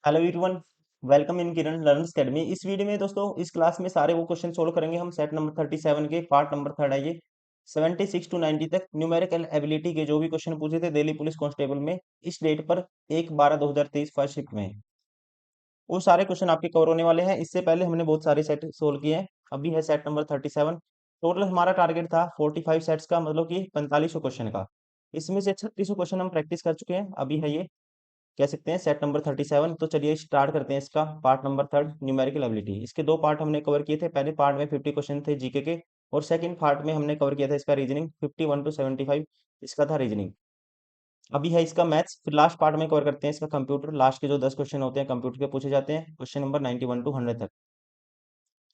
Hello everyone. Welcome in Kiran learners academy. इस video में दोस्तों इस क्लास में सारे वो क्वेश्चन सोल्व करेंगे हम। सेट नंबर 37 के पार्ट नंबर 3 है ये। 76 टू 90 तक न्यूमेरिकल एबिलिटी के जो भी क्वेश्चन पूछे थे दिल्ली पुलिस कांस्टेबल में इस डेट पर 1/12/2023 फर्स्ट शिफ्ट में, वो सारे क्वेश्चन आपके कवर होने वाले हैं। इससे पहले हमने बहुत सारे सेट सोल्व किए हैं। अभी है सेट नंबर 37। टोटल हमारा टारगेट था 45 सेट्स का, मतलब कि 4500 क्वेश्चन का। इसमें से 3600 क्वेश्चन हम प्रैक्टिस कर चुके हैं। अभी है ये कह सकते हैं सेट नंबर 37। तो चलिए स्टार्ट करते हैं इसका पार्ट नंबर 3 न्यूमेरिकल एबिलिटी। इसके दो पार्ट हमने कवर किए थे। पहले पार्ट में 50 क्वेश्चन थे जीके के, और सेकंड पार्ट में हमने कवर किया था इसका रीजनिंग 51 टू 75 इसका था रीजनिंग। अभी है इसका मैथ्स। फिर लास्ट पार्ट में कवर करते हैं इसका कंप्यूटर। लास्ट के जो 10 क्वेश्चन होते हैं कंप्यूटर के पूछे जाते हैं, क्वेश्चन नंबर 91 टू 100 तक।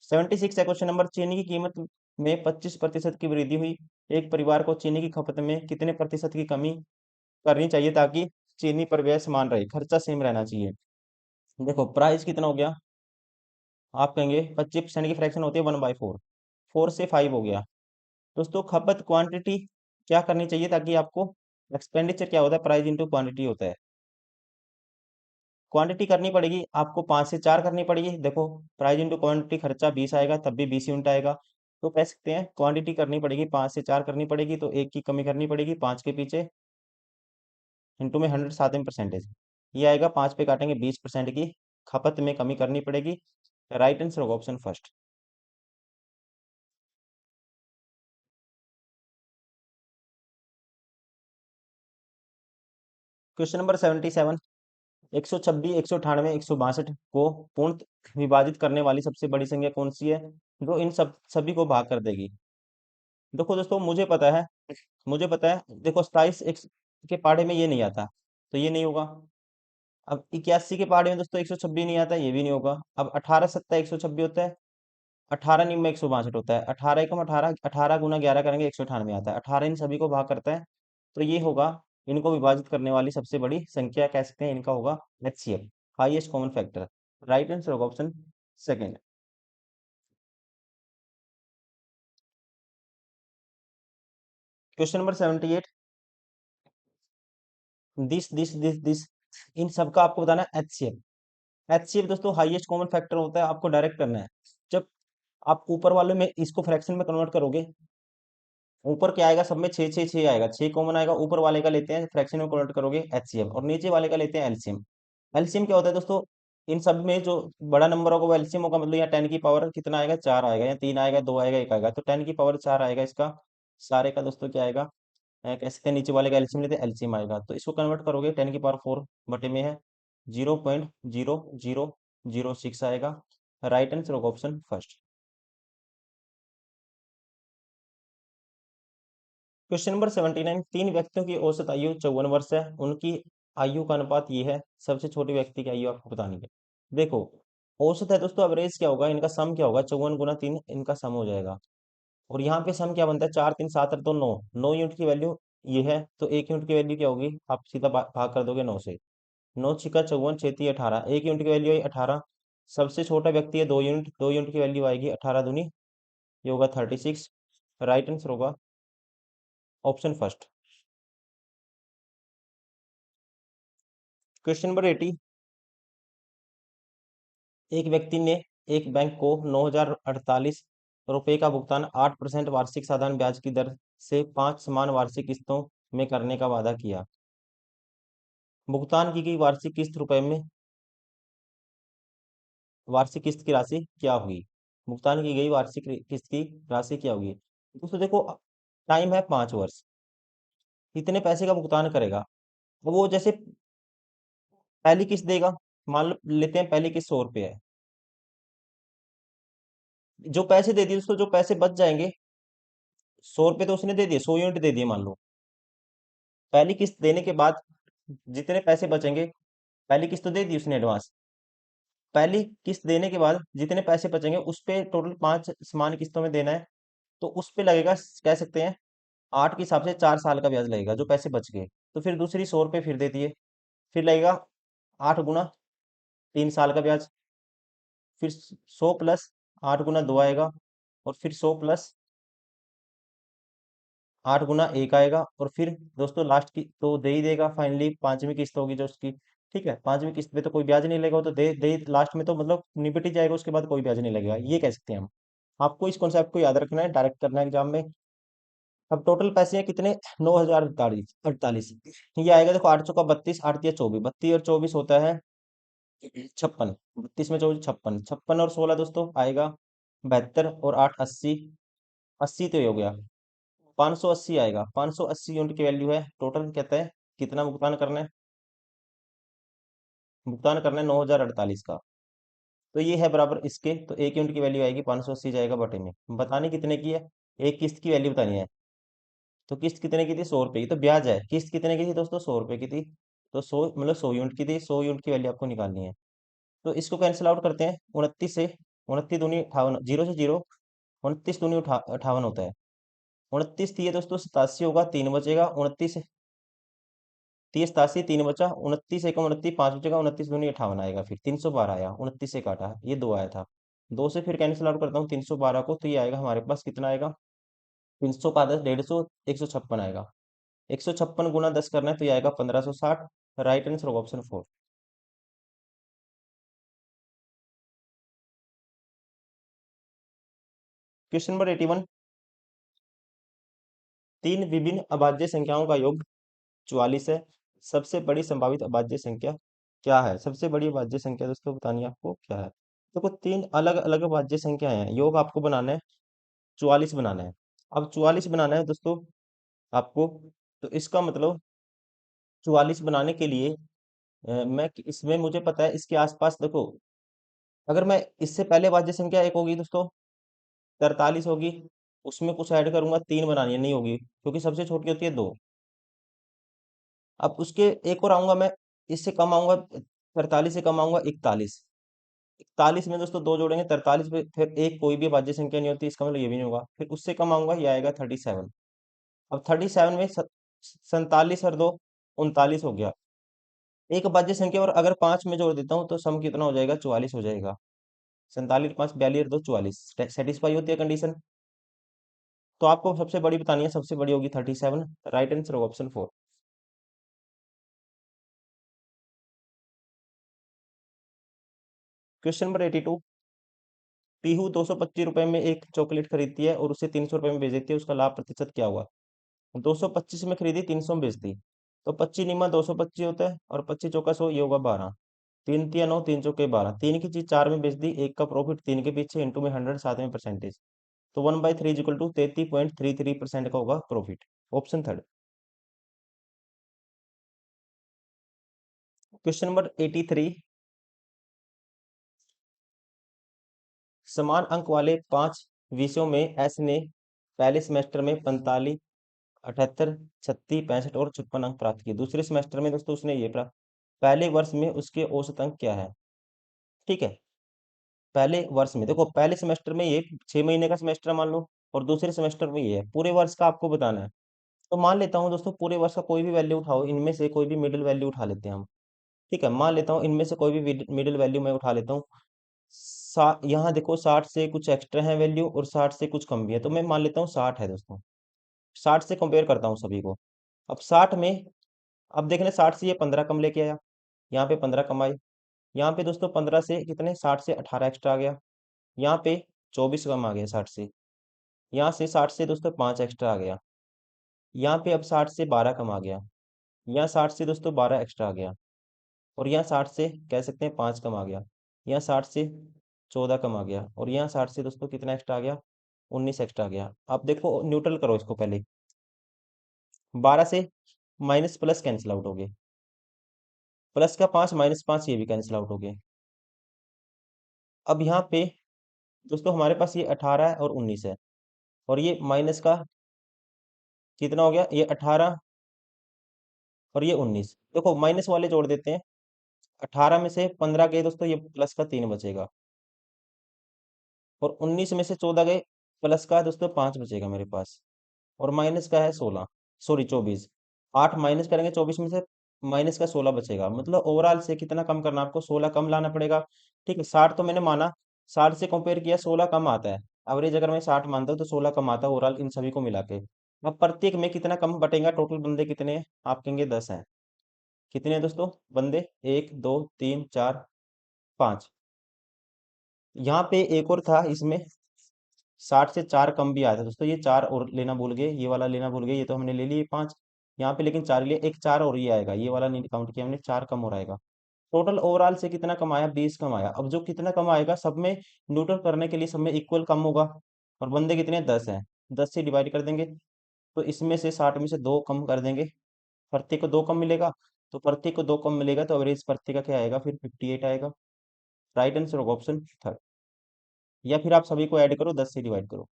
76 है क्वेश्चन नंबर। चीनी की कीमत में 25% की वृद्धि हुई। एक परिवार को चीनी की खपत में कितने प्रतिशत की कमी करनी चाहिए ताकि चीनी पर व्यय समान रहे, खर्चा सेम रहना चाहिए। देखो प्राइस कितना हो गया, आप कहेंगे 25% की फ्रैक्शन होती है 1/4, 4 से 5 हो गया। दोस्तों खपत क्वांटिटी क्या करनी चाहिए ताकि आपको एक्सपेंडिचर क्या होता है, प्राइस इंटू क्वांटिटी होता है। क्वांटिटी करनी पड़ेगी आपको 5 से 4 करनी पड़ेगी। देखो प्राइस इंटू क्वांटिटी, खर्चा 20 आएगा तब भी 20 यूनिट आएगा। तो कह सकते हैं क्वांटिटी करनी पड़ेगी 5 से 4 करनी पड़ेगी, तो एक की कमी करनी पड़ेगी 5 के पीछे, इंटू में 100 साथ में परसेंटेज, ये आएगा 5 पे काटेंगे 20% की खपत में कमी करनी पड़ेगी। राइट आंसर होगा ऑप्शन फर्स्ट। Question number 77। 126, 198, 162 को पूर्ण विभाजित करने वाली सबसे बड़ी संख्या कौन सी है जो इन सभी को भाग कर देगी। देखो दोस्तों मुझे पता है। देखो 27 एक के पहाड़े में ये नहीं आता, तो ये नहीं होगा। अब 81 के पहाड़े में दोस्तों 126 नहीं आता, ये भी नहीं होगा। अब 18 सत्ता 126 होता है, 18 निम्न 162 होता है, 18 एकम 18, 18 गुना 11 करेंगे 198 आता है, 18 इन सभी को भाग करता है। तो ये होगा इनको विभाजित करने वाली सबसे बड़ी संख्या, कह सकते हैं इनका होगा HCF, highest common factor. Right answer होगा option second. Question number 78। This इन सबका आपको बताना है एचसीएफ। एचसीएफ दोस्तों हाईएस्ट कॉमन फैक्टर होता है, आपको डायरेक्ट करना है। जब आप ऊपर वाले में इसको फ्रैक्शन में कन्वर्ट करोगे, ऊपर क्या आएगा, सब में 6 6 6 आएगा, 6 कॉमन आएगा। ऊपर वाले का लेते हैं फ्रैक्शन में कन्वर्ट करोगे एचसीएम, और नीचे वाले का लेते हैं एलसीएम। एलसीएम क्या होता है दोस्तों, इन सब में जो बड़ा नंबर होगा वो एलसीएम होगा। मतलब यहाँ 10 की पावर कितना आएगा, 4 आएगा, या 3 आएगा, 2 आएगा, 1 आएगा, तो 10 की पावर 4 आएगा इसका सारे का दोस्तों क्या आएगा। कह सकते हैं नीचे वाले का एलसीएम लेते हैं, एलसीएम आएगा। तो इसको कन्वर्ट करोगे 10 की पावर 4 बटे में है 0.0006 आएगा। राइट आंसर होगा ऑप्शन फर्स्ट। Question number 79। 3 व्यक्तियों की औसत आयु 54 वर्ष है, उनकी आयु का अनुपात ये है, सबसे छोटे व्यक्ति की आयु आपको बतानी है। देखो औसत है दोस्तों, एवरेज क्या होगा, इनका सम क्या होगा, 54 गुना 3 इनका सम हो जाएगा। और यहाँ पे सम क्या बनता है, 4 3 7 तो 9, 9 यूनिट की वैल्यू ये है, तो 1 यूनिट की वैल्यू क्या होगी, आप सीधा भाग कर दोगे 9 से। 9 छिका 54, 6 18, 1 यूनिट की वैल्यू आई 18। सबसे छोटा व्यक्ति है 2 यूनिट, 2 यूनिट की वैल्यू आएगी 18 दूनी, ये होगा 36। राइट आंसर होगा ऑप्शन फर्स्ट। Question number 80। एक व्यक्ति ने एक बैंक को 9,048 रुपये का भुगतान 8% वार्षिक साधारण ब्याज की दर से 5 समान वार्षिक किस्तों में करने का वादा किया। भुगतान की गई वार्षिक किस्त रुपए में, वार्षिक किस्त की राशि क्या होगी। भुगतान की गई वार्षिक किस्त की राशि क्या होगी। दोस्तों देखो टाइम है 5 वर्ष, इतने पैसे का भुगतान करेगा। अब वो जैसे पहली किस्त देगा, मान लो लेते हैं पहली किस्त 100 रुपये है, जो पैसे दे दिए दोस्तों, जो पैसे बच जाएंगे, 100 रुपये तो उसने दे दिए, 100 यूनिट दे दिए मान लो। पहली किस्त देने के बाद जितने पैसे बचेंगे, पहली किस्त तो दे दी उसने एडवांस, पहली किस्त देने के बाद जितने पैसे बचेंगे उस पे टोटल 5 समान किस्तों में देना है। तो उस पे लगेगा, कह सकते हैं 8 के हिसाब से 4 साल का ब्याज लगेगा जो पैसे बच गए। तो फिर दूसरी 100 रुपये फिर दे दिए, फिर लगेगा 8 गुना 3 साल का ब्याज, फिर 100 प्लस 8 गुना 2 आएगा, और फिर 100 प्लस 8 गुना 1 आएगा, और फिर दोस्तों लास्ट की तो दे ही देगा, फाइनली 5वीं किस्त होगी जो उसकी ठीक है, 5वीं किस्त पे तो कोई ब्याज नहीं लगेगा, वो तो दे दे लास्ट में तो मतलब निपट ही जाएगा, उसके बाद कोई ब्याज नहीं लगेगा, ये कह सकते हैं हम। आपको इस कॉन्सेप्ट को याद रखना है, डायरेक्ट करना है एग्जाम में। अब टोटल पैसे हैं कितने, 9,048 ये आएगा, देखो 8 चौका 32, 8 या 24, 32 और 24 होता है 56, 32 में 24 56, 56 और 16 दोस्तों आएगा 72, और 8 80, 80 तो ये हो गया 580 आएगा, 580 यूनिट की वैल्यू है। टोटल कहता है कितना भुगतान करना है, भुगतान करना है 9,048 का। तो ये है बराबर इसके, तो 1 यूनिट की वैल्यू आएगी 580 जाएगा बटे में। बतानी कितने की है, एक किस्त की वैल्यू बतानी है। तो किस्त कितने की थी, 100 रुपए की, तो ब्याज है। किस्त कितने की थी दोस्तों, 100 रुपए की थी, तो 100 मतलब 100 यूनिट की थी, 100 यूनिट की वैल्यू आपको निकालनी है। तो इसको कैंसिल आउट करते हैं, 29 से, 29 दूनी 58, जीरो से जीरो, 29 दूनी 58 होता है। 29 थी ये दोस्तों 87 होगा, 3 बचेगा, 29 30 87, 3 बचा, 29 एकम 29, 5 बचेगा, 29 दूनी 58 आएगा, फिर 312 आया, 29 से काटा, ये 2 आया था। 2 से फिर कैंसिल आउट करता हूँ 312 को, तो ये आएगा हमारे पास कितना आएगा, 300 का 10, 150, 156 आएगा। 156 गुना 10 करना है, तो ये आएगा 1560। राइट आंसर होगा ऑप्शन 4। क्वेश्चन नंबर 81, तीन विभिन्न अभाज्य संख्याओं का योग 44 है, सबसे बड़ी संभावित अभाज्य संख्या क्या है। सबसे बड़ी अभाज्य संख्या दोस्तों बतानी है आपको क्या है। देखो तीन अलग अलग अभाज्य संख्या है, योग आपको बनाना है 44 बनाना है। अब 44 बनाना है दोस्तों आपको, तो इसका मतलब 44 बनाने के लिए मैं इसमें मुझे पता है इसके आसपास देखो, अगर मैं इससे पहले अभाज्य संख्या एक होगी दोस्तों 43 होगी, उसमें कुछ ऐड करूंगा, 3 बनानी है, नहीं होगी क्योंकि सबसे छोटी होती है 2। अब उसके एक और आऊंगा मैं, इससे कम आऊंगा, 43 से कम आऊंगा 41। 41 में दोस्तों 2 जोड़ेंगे 43 पे, फिर एक कोई भी भाज्य संख्या नहीं होती, इसका मतलब ये भी नहीं होगा। फिर उससे कम आऊंगा, ये आएगा 37। अब 37 में 47 और 2 39 हो गया। एक भाज्य संख्या और अगर 5 में जोड़ देता हूँ तो सम कितना हो जाएगा, 44 हो जाएगा। 47 5 42 और 2 44, सेटिस्फाई होती है कंडीशन। तो आपको सबसे बड़ी बतानी है, सबसे बड़ी होगी 37। राइट आंसर होगा ऑप्शन 4। क्वेश्चन नंबर 82, पीहू 225 रुपए में एक चॉकलेट खरीदती है और उसे 300 रुपए में बेच देती है, उसका लाभ प्रतिशत क्या हुआ। 225 में खरीदी, 300 में बेच दी, तो 25 निमा 225 होता है, और 25 चौका 100, ये होगा 12। 3 तिया 9, 3 चौके 12, तीन की चीज 4 में बेच दी, एक का प्रॉफिट 3 के पीछे इंटू में 100, साथ में परसेंटेज, तो 1/3 इक्वल टू 33.33% का होगा profit. Option third. Question number 83, समान अंक वाले 5 विषयों में एस ने पहले सेमेस्टर में 45, 78, 36, 65 और 56 अंक प्राप्त किए। दूसरे सेमेस्टर में दोस्तों उसने ये प्राप्त, पहले वर्ष में उसके औसत अंक क्या है। ठीक है, पहले वर्ष में देखो, पहले सेमेस्टर में ये 6 महीने का सेमेस्टर मान लो, और दूसरे सेमेस्टर में ये है, पूरे वर्ष का आपको बताना है। तो मान लेता हूँ दोस्तों पूरे वर्ष का कोई भी वैल्यू उठाओ, इनमें से कोई भी मिडिल वैल्यू उठा लेते हैं हम। ठीक है, मान लेता हूँ इनमें से कोई भी मिडिल वैल्यू मैं उठा लेता हूँ। यहाँ देखो 60 से कुछ एक्स्ट्रा है वैल्यू, और 60 से कुछ कम भी है, तो मैं मान लेता हूँ 60 है दोस्तों। 60 से कंपेयर करता हूँ सभी को। अब 60 में, अब देख लें 60 से ये 15 कम लेके आया, यहाँ पे 15 कम आए, यहाँ पे दोस्तों 15 से कितने, 60 से 18 एक्स्ट्रा आ गया, यहाँ पे 24 कम आ गया 60 से, यहाँ से 60 से दोस्तों 5 एक्स्ट्रा आ गया, यहाँ पे अब 60 से 12 कम आ गया, यहाँ 60 से दोस्तों 12 एक्स्ट्रा आ गया, और यहाँ 60 से कह सकते हैं 5 कम आ गया, यहाँ 60 से 14 कम आ गया, और यहाँ 60 से दोस्तों कितना एक्स्ट्रा आ गया, 19 एक्स्ट्रा आ गया। अब देखो न्यूट्रल करो इसको पहले, 12 से माइनस प्लस कैंसिल आउट हो गए, प्लस का 5 माइनस 5 ये भी कैंसिल आउट हो गए। अब यहाँ पे दोस्तों हमारे पास ये 18 है और 19 है, और ये माइनस का कितना हो गया, ये 18 और ये 19, देखो माइनस वाले जोड़ देते हैं। 18 में से 15 गए दोस्तों, ये प्लस का 3 बचेगा, और 19 में से 14 गए, प्लस का दोस्तों 5 बचेगा मेरे पास, और माइनस का है 16, सॉरी 24। 8 माइनस करेंगे 24 में से, माइनस का 16 बचेगा, मतलब ओवरऑल से कितना कम करना, आपको 16 कम लाना पड़ेगा। ठीक है, 60 तो मैंने माना, 60 से कंपेयर किया, 16 कम आता है। एवरेज अगर मैं 60 मानता हूँ तो 16 कम आता है ओवरऑल इन सभी को मिला के। अब प्रत्येक में कितना कम बटेगा, टोटल बंदे कितने हैं, आप कहेंगे 10 हैं। कितने हैं दोस्तों बंदे? 1 2 3 4 5। यहाँ पे एक और था इसमें, 60 से 4 कम भी आया था दोस्तों, ये 4 और लेना भूल गए, ये वाला लेना भूल गए, ये तो हमने ले लिए 5। यहाँ पे लेकिन 4 लिए, एक 4 और ये आएगा, ये वाला नहीं काउंट किया हमने, 4 कम और आएगा। टोटल ओवरऑल से कितना कमाया? 20 कमाया। अब जो कितना कमाएगा सब में न्यूट्रल करने के लिए सब में इक्वल कम होगा। और बंदे कितने? 10 हैं। 10 से डिवाइड कर देंगे, तो इसमें से 60 में से 2 कम कर देंगे, प्रत्येक को 2 कम मिलेगा। तो प्रत्येक को 2 कम मिलेगा तो एवरेज प्रत्येक का क्या आएगा? फिर 58 आएगा। राइट आंसर होगा ऑप्शन थर्ड। या फिर आप सभी को ऐड करो, 10 से डिवाइड करो।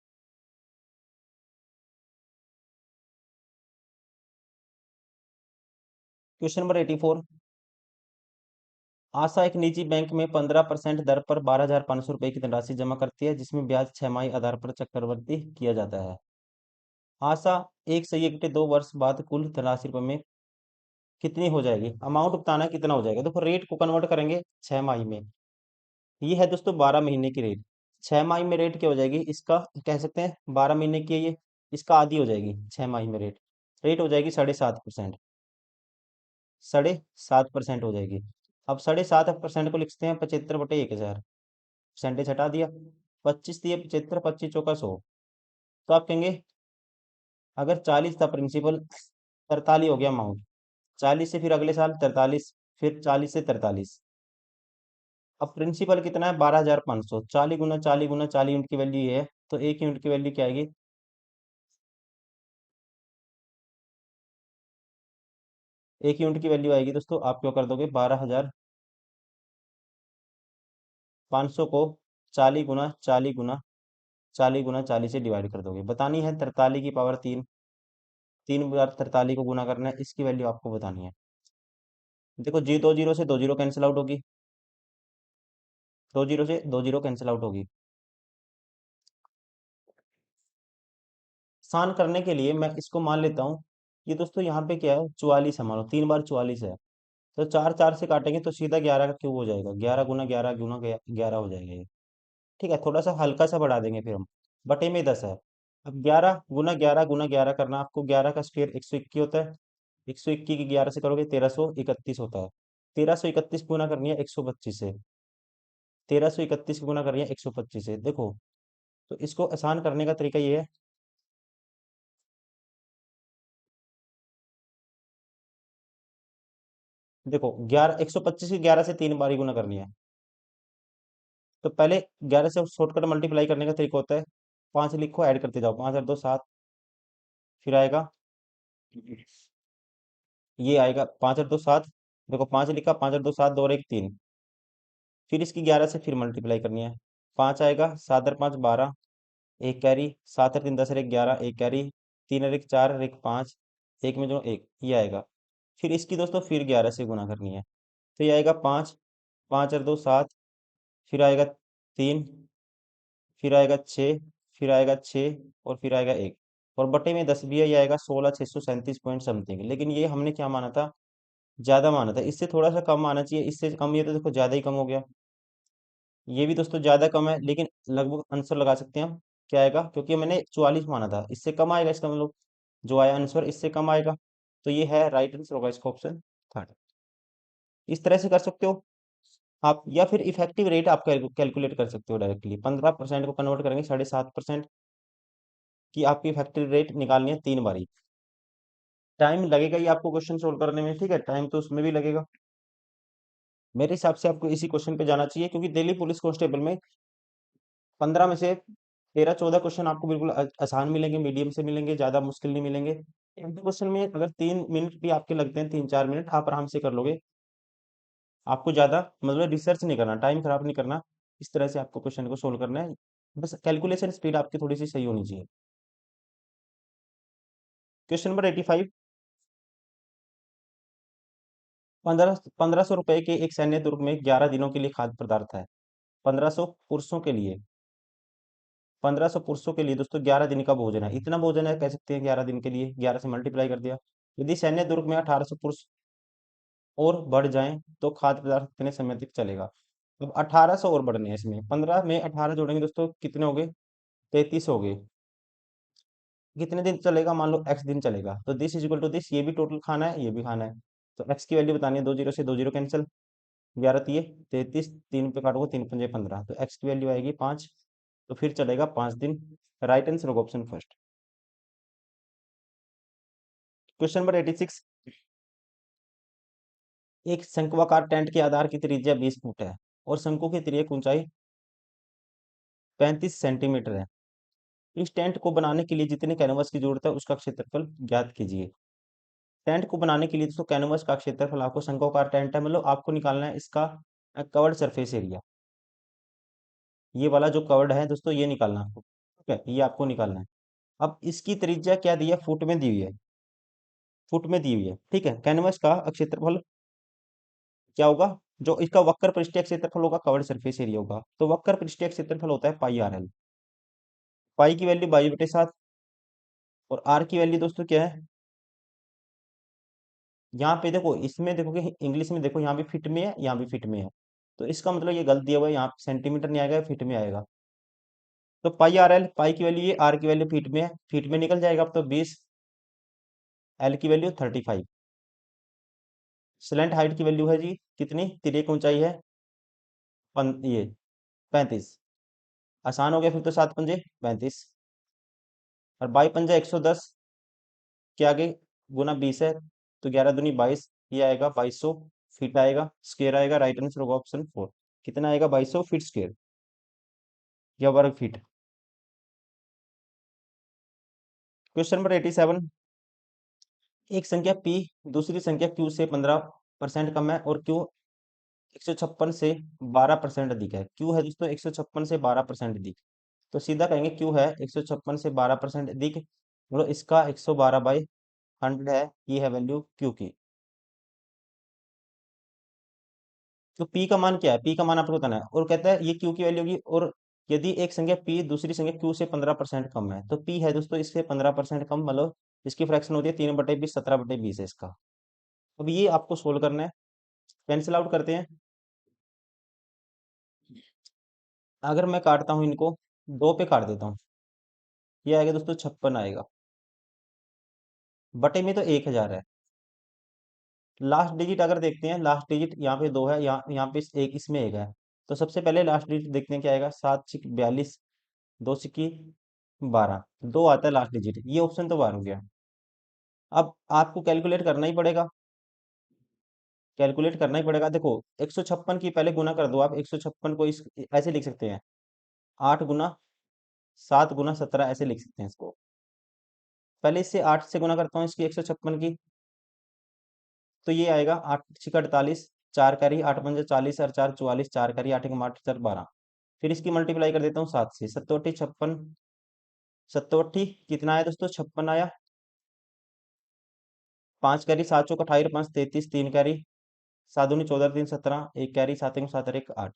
Question number 84। आशा एक निजी बैंक में 15% दर पर 12,500 रुपए की धनराशि जमा करती है, जिसमें ब्याज 6 माही आधार पर चक्रवृद्धि किया जाता है। आशा एक से इकट्ठे 2 वर्ष बाद कुल धनराशि रुपए में कितनी हो जाएगी? अमाउंट बताना है कितना हो जाएगा। देखो रेट को कन्वर्ट करेंगे 6 माही में। ये है दोस्तों 12 महीने की रेट। 6 माही में रेट क्या हो जाएगी इसका? कह सकते हैं 12 महीने की है ये, इसका आधी हो जाएगी 6 माही में रेट। रेट हो जाएगी 7.5%। 7.5% हो जाएगी। अब 7.5% को लिखते हैं 75/1000। परसेंटेज हटा दिया, 25 दिए 75, 25 × 100। तो आप कहेंगे अगर 40 था प्रिंसिपल, 43 हो गया अमाउंट। 40 से फिर अगले साल 43, फिर 40 से 43। अब प्रिंसिपल कितना है? 12,500। 40 × 40 × 40 यूनिट की वैल्यू ये है, तो 1 यूनिट की वैल्यू क्या आएगी? 1 यूनिट की वैल्यू आएगी दोस्तों, आप क्या कर दोगे? 12,500 को 40 × 40 × 40 से डिवाइड कर दोगे। बतानी है 43 की पावर 3, 3 बार 43 को गुना करना है, इसकी वैल्यू आपको बतानी है। देखो जी, 2 जीरो से 2 जीरो कैंसिल आउट होगी, 2 जीरो से 2 जीरो कैंसिल आउट होगी। आसान करने के लिए मैं इसको मान लेता हूँ, ये दोस्तों यहाँ पे क्या है? 44 है, मानो 3 बार 44 है। तो 4 4 से काटेंगे तो सीधा 11 का क्यूब हो जाएगा, 11 × 11 × 11 हो जाएगा ये। ठीक है, थोड़ा सा हल्का सा बढ़ा देंगे फिर हम, बटे में 10 है। अब 11 × 11 × 11 करना आपको, 11 का स्क्वायर 121 होता है, 121 की 11 से करोगे 1331 होता है। 1331 गुना करनी है 125 से, 1331 गुना करनी है 125 से। देखो, तो इसको आसान करने का तरीका ये है, देखो 125 की 11 से 3 बार ही गुना करनी है। तो पहले 11 से शॉर्टकट मल्टीप्लाई करने का तरीका होता है, 5 लिखो, ऐड करते जाओ, 5 और 2 7, फिर आएगा ये आएगा 5 और 2 7। देखो 5 लिखा, 5 और 2 7, 2 और 1 3। फिर इसकी 11 से फिर मल्टीप्लाई करनी है, 5 आएगा, 7 और 5 12, एक कैरी, 7 और 3 10 और 1 11, एक कैरी, 3 और 1 4 और 1 5, एक में जो एक ये आएगा। फिर इसकी दोस्तों फिर 11 से गुना करनी है, तो ये आएगा 5, 5 और 2 7, फिर आएगा 3, फिर आएगा 6, फिर आएगा 6, और फिर आएगा 1। और बटे में 10 भी है, ये आएगा 16,637 पॉइंट समथिंग। लेकिन ये हमने क्या माना था? ज्यादा माना था, इससे थोड़ा सा कम आना चाहिए, इससे कम, ये तो देखो ज्यादा ही कम हो गया। ये भी दोस्तों ज्यादा कम है, लेकिन लगभग आंसर लगा सकते हैं हम क्या आएगा, क्योंकि मैंने 44 माना था, इससे कम आएगा, इसका मतलब जो आया आंसर इससे कम आएगा। तो ये है राइट आंसर होगा इसका ऑप्शन थर्ड। इस तरह से कर सकते हो आप, या फिर इफेक्टिव रेट आप कैलकुलेट कर सकते हो डायरेक्टली। 15% को कन्वर्ट करेंगे 7.5% की आपकी इफेक्टिव रेट निकालनी है 3 बारी। टाइम लगेगा ही आपको क्वेश्चन सोल्व करने में, ठीक है, टाइम तो उसमें भी लगेगा। मेरे हिसाब से आपको इसी क्वेश्चन पे जाना चाहिए, क्योंकि दिल्ली पुलिस कांस्टेबल में 15 में से 13 14 क्वेश्चन आपको बिल्कुल आसान मिलेंगे, मीडियम से मिलेंगे, ज्यादा मुश्किल नहीं मिलेंगे। एक भी क्वेश्चन में अगर 3 मिनट भी आपके लगते हैं, 3 4 मिनट आप आराम से कर लोगे। आपको ज्यादा मतलब रिसर्च नहीं करना, टाइम खराब नहीं करना, इस तरह से आपको क्वेश्चन को सोल्व करना है। बस कैलकुलेशन स्पीड आपकी थोड़ी सी सही होनी चाहिए। Question number 85। 1500 रुपए के एक सैन्य दुर्ग में 11 दिनों के लिए खाद्य पदार्थ है। 1500 पुरुषों के लिए, 1500 पुरुषों के लिए दोस्तों 11 दिन का भोजन है। इतना भोजन है कह सकते हैं 11 दिन के लिए, 11 से मल्टीप्लाई कर दिया। यदि सैन्य दुर्ग में 1800 पुरुष और बढ़ जाएं तो खाद्य पदार्थ कितने समय तक चलेगा? अब 1800 और बढ़ने हैं इसमें, 15 में 18 जोड़ेंगे दोस्तों कितने हो गए? 33 हो गए। कितने दिन चलेगा? मान लो x दिन चलेगा, तो this is equal to this, ये भी टोटल खाना है, ये भी खाना है। तो एक्स की वैल्यू बतानी है, 2 जीरो से 2 जीरो कैंसिल, 11 तिये 33, 3 पे काटोगे 3 पंजे 15, तो एक्स की वैल्यू आएगी 5। तो फिर चलेगा 5 दिन। राइट आंसर होगा ऑप्शन फर्स्ट। Question number 86। एक शंक्वाकार टेंट के आधार की त्रिज्या 20 फुट है और शंकु की तिर्यक ऊंचाई 35 सेंटीमीटर है। इस टेंट को बनाने के लिए जितने कैनवस की जरूरत है उसका क्षेत्रफल ज्ञात कीजिए। टेंट को बनाने के लिए दोस्तों कैनवस का क्षेत्रफल, आपको शंक्वाकार टेंट है मतलब आपको निकालना है इसका कवर्ड सरफेस एरिया। ये वाला जो कवर्ड है दोस्तों ये निकालना है आपको, ठीक है, ये आपको निकालना है। अब इसकी त्रिज्या क्या दी है, फुट में दी हुई है, फुट में दी हुई है, ठीक है। कैनवस का क्षेत्रफल क्या होगा, जो इसका वक्र पृष्ठीय क्षेत्रफल होगा कवर्ड सरफेस एरिया होगा, तो वक्र पृष्ठीय क्षेत्रफल होता है पाई आर एल। पाई की वैल्यू 22/7 और आर की वैल्यू दोस्तों क्या है, यहाँ पे देखो, इसमें देखो कि इंग्लिश में देखो यहाँ भी फिट में है, यहाँ भी फिट में है, तो इसका मतलब ये गलत दिया हुआ है, यहाँ पे सेंटीमीटर नहीं आएगा, फिट में आएगा। तो पाई आर एल, पाई की वैल्यू ये, आर की वैल्यू फीट में है, फीट में निकल जाएगा, अब तो 20, एल की वैल्यू 35। स्लैंट हाइट की वैल्यू है जी कितनी, तिर्यक ऊंचाई है ये 35। आसान हो गया फिर तो, 7 पंजे 35 और बाई पंजा 110 के आगे गुना 20 है, तो 11 दूनी 22, ये आएगा 2200 फीट आएगा, स्क्वायर आएगा। राइट आंसर होगा ऑप्शन 4। कितना आएगा, 2200 फीट स्क्वायर या वर्ग फीट। Question number 87। एक संख्या P दूसरी संख्या Q से 15% कम है और Q 156 से 12% अधिक है। Q है दोस्तों 156 से 12% अधिक, तो सीधा कहेंगे Q है 156 से 12% अधिक, मतलब इसका 112/100 है, ये है वैल्यू Q की। तो P का मान क्या है, P का मान आपको बताना है, और कहता है ये Q की वैल्यू होगी, और यदि एक संख्या P दूसरी संख्या Q से 15% कम है, तो P है दोस्तों इससे 15% कम, मतलब इसकी फ्रैक्शन होती है 3/20, 17/20 है इसका। अब ये आपको सोल्व करना है, कैंसिल आउट करते हैं। अगर मैं काटता हूँ इनको, 2 पे काट देता हूँ, ये आएगा दोस्तों 56 आएगा, बटे में तो 1000 है। लास्ट डिजिट अगर देखते हैं, लास्ट डिजिट यहाँ पे 2 है, यहाँ पे एक, इसमें 1 है, तो सबसे पहले लास्ट डिजिट देखते हैं क्या आएगा, 7×42, 2×12, 2 आता है लास्ट डिजिट, ये ऑप्शन तो बाहर हो गया। अब आपको कैलकुलेट करना ही पड़ेगा, कैलकुलेट करना ही पड़ेगा। देखो 156 की पहले गुना कर दो आप, 156 को इस ऐसे लिख सकते हैं, 8×7×17 ऐसे लिख सकते हैं इसको। पहले इससे 8 से गुना करता हूँ इसकी 156 की, तो ये आएगा 8×6 = 48, 4 कैरी, 8×5 = 40 और 4×44, 4 कैरी, 8×8 = 12। फिर इसकी मल्टीप्लाई कर देता हूँ 7 से, 7 56, 7 कितना आया दोस्तों, 56 आया। 5 कैरी, 7×4 = 28, 5 33, 3 कैरी, 7×2 = 14, 3 17, 1 कैरी, 7×7 = 8।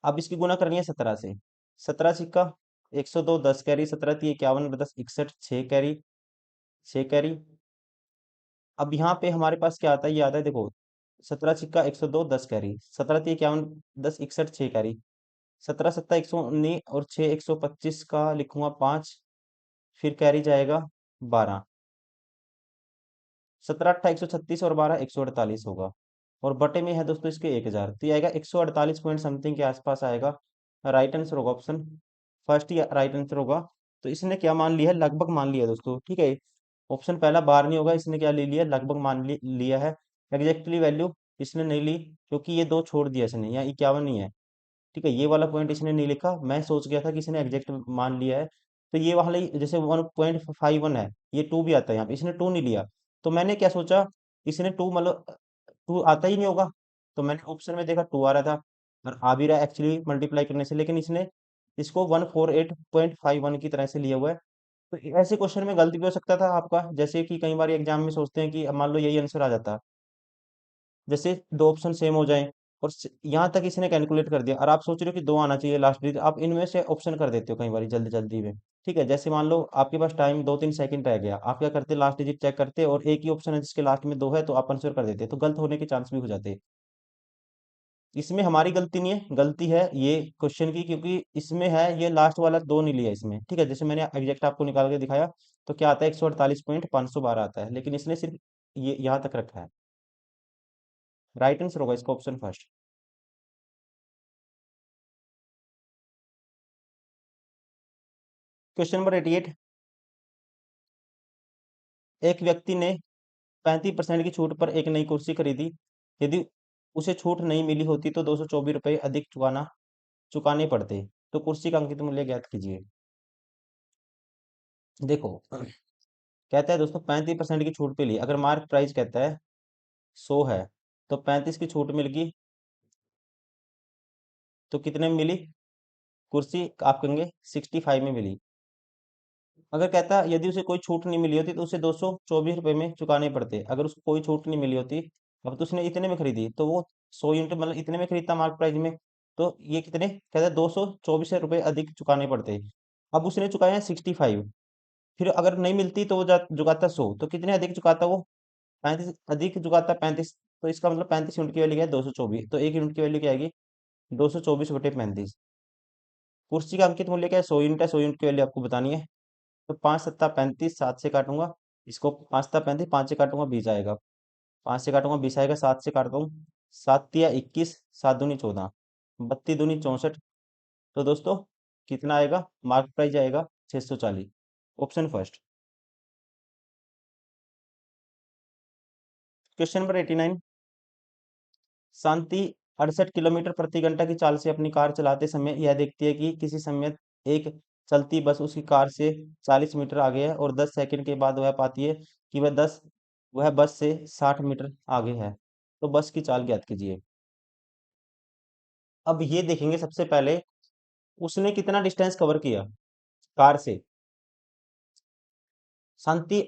अब इसकी गुना करनी है 17 से, 17×6 = 102, 10 कैरी, 17×3 = 51 और 10 61, 6 कैरी, 6 कैरी। अब यहाँ पे हमारे पास क्या आता है, ये आता है देखो, 17×6 = 102, 10 कैरी, 17×3 = 51, 10 61, 6 कैरी, 17×7 = 119 और 6 125 का लिखूंगा 5, फिर कैरी जाएगा 12, 17×8 = 136 और 12 148 होगा, और बटे में है दोस्तों इसके 1000, तो ये आएगा 148 पॉइंट समथिंग के आसपास आएगा। राइट आंसर होगा ऑप्शन फर्स्ट ही राइट आंसर होगा। तो इसने क्या मान लिया है, लगभग मान लिया दोस्तों, ठीक है। ऑप्शन पहला बार नहीं होगा, इसने क्या ले लिया, लगभग मान लिया है। एग्जैक्टली वैल्यू इसने नहीं ली, क्योंकि ये 2 छोड़ दिया इसने, यहाँ 51 नहीं है, ठीक है, ये वाला पॉइंट इसने नहीं लिखा। मैं सोच गया था कि इसने एग्जैक्ट मान लिया है, तो ये वाला जैसे 1.51 है, ये 2 भी आता है यहाँ पे, इसने 2 नहीं लिया। तो मैंने क्या सोचा, इसने 2 मतलब 2 आता ही नहीं होगा, तो मैंने ऑप्शन में देखा 2 आ रहा था, और आ भी रहा है एक्चुअली मल्टीप्लाई करने से, लेकिन इसने इसको 148.51 की तरह से लिया हुआ है। तो ऐसे क्वेश्चन में गलती भी हो सकता था आपका, जैसे कि कई बार एग्जाम में सोचते हैं कि अब मान लो यही आंसर आ जाता, जैसे 2 ऑप्शन सेम हो जाएं, और यहाँ तक इसने कैलकुलेट कर दिया, और आप सोच रहे हो कि 2 आना चाहिए लास्ट डिजिट, आप इनमें से ऑप्शन कर देते हो कई बार जल्दी जल्दी में, ठीक है। जैसे मान लो आपके पास टाइम 2-3 सेकंड रह गया, आप क्या करते, लास्ट डिजिट चेक करते और एक ही ऑप्शन है जिसके लास्ट में 2 है, तो आप आंसर कर देते, तो गलत होने के चांस भी हो जाते। इसमें हमारी गलती नहीं है, गलती है ये क्वेश्चन की, क्योंकि इसमें है ये लास्ट वाला 2 नहीं लिया इसमें, ठीक है। जैसे मैंने एग्जैक्ट आपको निकाल के दिखाया, तो क्या आता है 148.512 आता है, लेकिन इसने सिर्फ ये यहाँ तक रखा है। राइट आंसर होगा इसका ऑप्शन फर्स्ट। Question number 88। एक व्यक्ति ने 35% की छूट पर एक नई कुर्सी खरीदी। यदि उसे छूट नहीं मिली होती तो 224 रुपये अधिक चुकाने पड़ते। तो कुर्सी का अंकित मूल्य ज्ञात कीजिए। देखो, कहता है दोस्तों 35% की छूट पे ली, अगर मार्क प्राइस कहता है 100 है, तो 35 की छूट मिल गई, तो कितने में मिली कुर्सी? आप कहेंगे 65 में मिली। अगर कहता यदि उसे कोई छूट नहीं मिली होती तो उसे 224 रुपये में चुकाने पड़ते। अगर उसको कोई छूट नहीं मिली होती, अब तो उसने इतने में खरीदी, तो वो 100 यूनिट मतलब इतने में खरीदता मार्क प्राइस में, तो ये कितने कहता है 224 रुपये अधिक चुकाने पड़ते। अब उसने चुकाया 65, फिर अगर नहीं मिलती तो वो चुकाता 100, तो कितने अधिक चुकाता वो? 35 अधिक चुकाता 35। तो इसका मतलब 35 यूनिट की वैल्यू क्या है? 224। तो 1 यूनिट की वैल्यू क्या आएगी? 224/35। कुर्सी का अंकित मूल्य क्या है? 100 यूनिट है। 100 यूनिट की वैल्यू आपको बतानी है। तो 5 सत्ता 35, 7 से काटूंगा इसको, 5 सत्ता 35, 5 से काटूंगा 20 आएगा, 5 से काटूंगा 20 आएगा, 7 से काटता हूँ 7 तिया 21, 7 दूनी 14, 32 दूनी 64। तो दोस्तों कितना आएगा? मार्क प्राइस आएगा 640। Option first. Question number 89। शांति 68 किलोमीटर प्रति घंटा की चाल से अपनी कार चलाते समय यह देखती है कि किसी समय एक चलती बस उसकी कार से 40 मीटर आगे है, और 10 सेकंड के बाद वह पाती है कि वह बस से 60 मीटर आगे है। तो बस की चाल ज्ञात कीजिए। अब ये देखेंगे सबसे पहले उसने कितना डिस्टेंस कवर किया कार से। शांति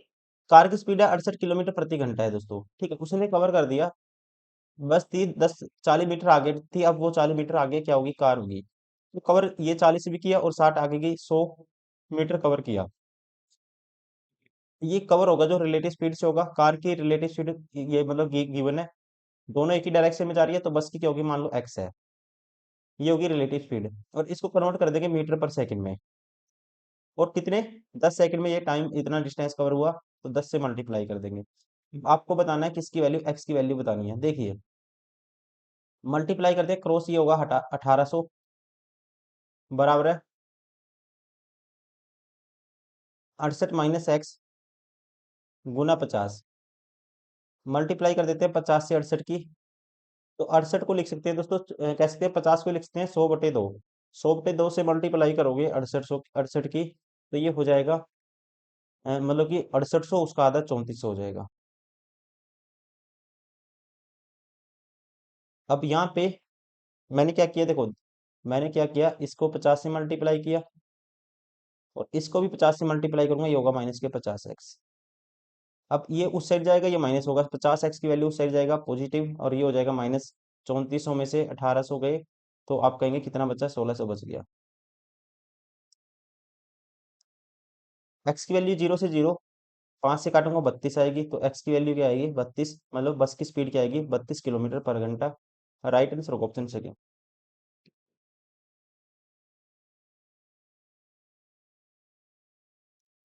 कार की स्पीड है 68 किलोमीटर प्रति घंटा है दोस्तों, ठीक है, उसने कवर कर दिया। बस थी 40 मीटर आगे थी, अब वो 40 मीटर आगे क्या होगी? कार होगी। तो कवर ये 40 भी किया और 60 आगे गई, 100 मीटर कवर किया। ये कवर होगा जो रिलेटिव स्पीड से होगा। कार की रिलेटिव स्पीड ये मतलब गिवन है, दोनों एक ही डायरेक्शन में जा रही है, तो बस की क्या होगी? मान लो एक्स है, ये होगी रिलेटिव स्पीड, और इसको कन्वर्ट कर देंगे मीटर पर सेकंड में। और कितने? 10 सेकंड में ये टाइम इतना डिस्टेंस कवर हुआ, तो 10 से मल्टीप्लाई कर देंगे। आपको बताना है किसकी वैल्यू? एक्स की वैल्यू बतानी है। देखिए, मल्टीप्लाई कर दे, क्रॉस ये होगा हटा 1800, बराबर है 68 - एक्स गुना 50। मल्टीप्लाई कर देते हैं 50 से 68 की, तो 68 को लिख सकते हैं दोस्तों, कह सकते हैं 50 को लिख सकते हैं 100/2। 100/2 से मल्टीप्लाई करोगे 68 की, तो ये हो जाएगा मतलब कि 6800, उसका आधा 3400 हो जाएगा। अब यहाँ पे मैंने क्या किया? देखो, मैंने क्या किया, इसको 50 से मल्टीप्लाई किया, और इसको भी 50 से मल्टीप्लाई करूंगा, ये होगा -50x। अब ये उस साइड जाएगा, ये माइनस होगा, 50x की वैल्यू उस साइड जाएगा पॉजिटिव, और ये हो जाएगा माइनस। 3400 में से 1800 गए, तो आप कहेंगे कितना बचा? 1600 बच गया। एक्स की वैल्यू 0 से 0, 5 से काटूंगा 32 आएगी, तो एक्स की वैल्यू क्या आएगी? 32, मतलब बस की स्पीड क्या आएगी? 32 किलोमीटर पर घंटा। राइट आंसर होगा ऑप्शन सेकेंड।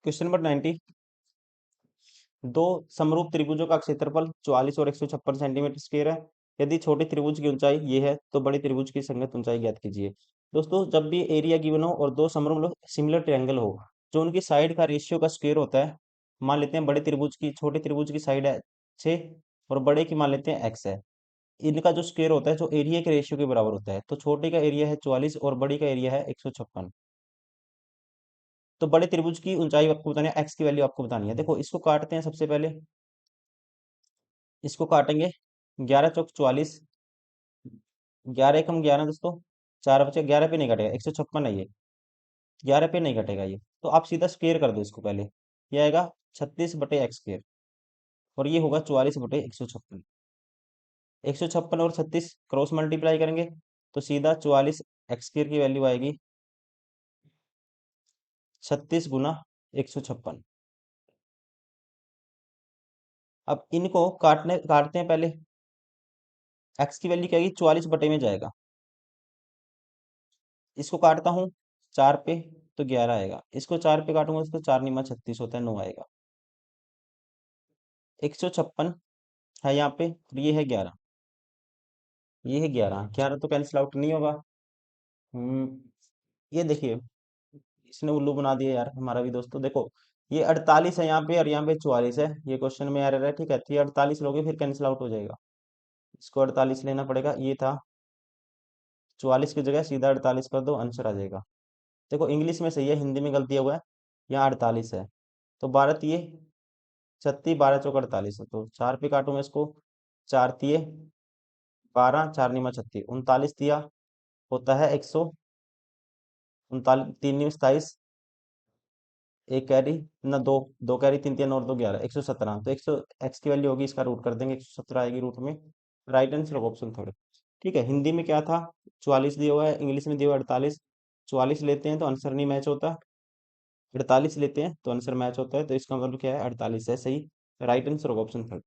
Question number 90। दो समरूप त्रिभुजों का क्षेत्रफल 44 और 156 सेंटीमीटर स्क्वायर है। यदि छोटे त्रिभुज की ऊंचाई ये है, तो बड़े त्रिभुज की संगत ऊंचाई ज्ञात कीजिए। दोस्तों, जब भी एरिया गिवन हो और दो समरूप सिमिलर ट्रायंगल हो, जो उनकी साइड का रेशियो का स्क्वायर होता है, मान लेते हैं बड़े त्रिभुज की, छोटे त्रिभुज की साइड है 6, और बड़े की मान लेते हैं x है, इनका जो स्क्वायर होता है जो एरिया के रेशियो के बराबर होता है, तो छोटे का एरिया है 44 और बड़ी का एरिया है 156। तो बड़े त्रिभुज की ऊंचाई आपको बतानी है, एक्स की वैल्यू आपको बतानी है। देखो, इसको काटते हैं सबसे पहले, इसको काटेंगे 11 × 4 = 44, 11 × 11 दोस्तों, 4 बचे, 11 पे नहीं कटेगा, 156 है ये, 11 पे नहीं कटेगा ये, तो आप सीधा स्क्वेयर कर दो इसको पहले, ये आएगा 36/x², और ये होगा 44/156। 156 और 36 क्रॉस मल्टीप्लाई करेंगे, तो सीधा 44 x² की वैल्यू आएगी 36 गुना 156। अब इनको काटते हैं पहले। एक्स की वैल्यू क्या आएगी? 44 में जाएगा, इसको काटता हूँ 4 पे, तो 11 आएगा, इसको 4 पे काटूंगा, इसको 4 × 9 = 36 होता है, 9 आएगा। 156 है यहाँ पे, और ये है 11, ये है 11, 11 तो कैंसिल आउट नहीं होगा। ये देखिए, इसने उल्लू बना दिया यार हमारा भी दोस्तों, देखो ये 48 है यहाँ पे और यहाँ पे 44 है, ये क्वेश्चन में एरर है, ठीक है, तो ये 48 लोगे फिर कैंसिल आउट हो जाएगा, इसको 48 लेना पड़ेगा, ये था 44 की जगह सीधा 48 कर दो, आंसर आ जाएगा। देखो इंग्लिश में सही है, हिंदी में गलती हुआ है, यहाँ 48 है, तो 12 तिये 36, 12 चौक 48 है, तो 4 पे काटूं मैं इसको, 4 तिये 12, 4 निमा 36, 39 तिया होता है 139, 3 निम 27, एक कैरी ना, दो, दो कैरी, 3 3 और 2 11, 117, तो 100 एक्स की वैल्यू होगी, इसका रूट कर देंगे, 117 आएगी रूट में, राइट आंसर होगा ऑप्शन थर्ड। ठीक है, हिंदी में क्या था, 44 दिया हुआ है, इंग्लिश में दिया हुआ है 48, 44 लेते हैं तो आंसर नहीं मैच होता, 48 लेते हैं तो आंसर मैच होता है, तो इसका मतलब क्या है, 48 है सही, राइट आंसर होगा ऑप्शन थर्ड।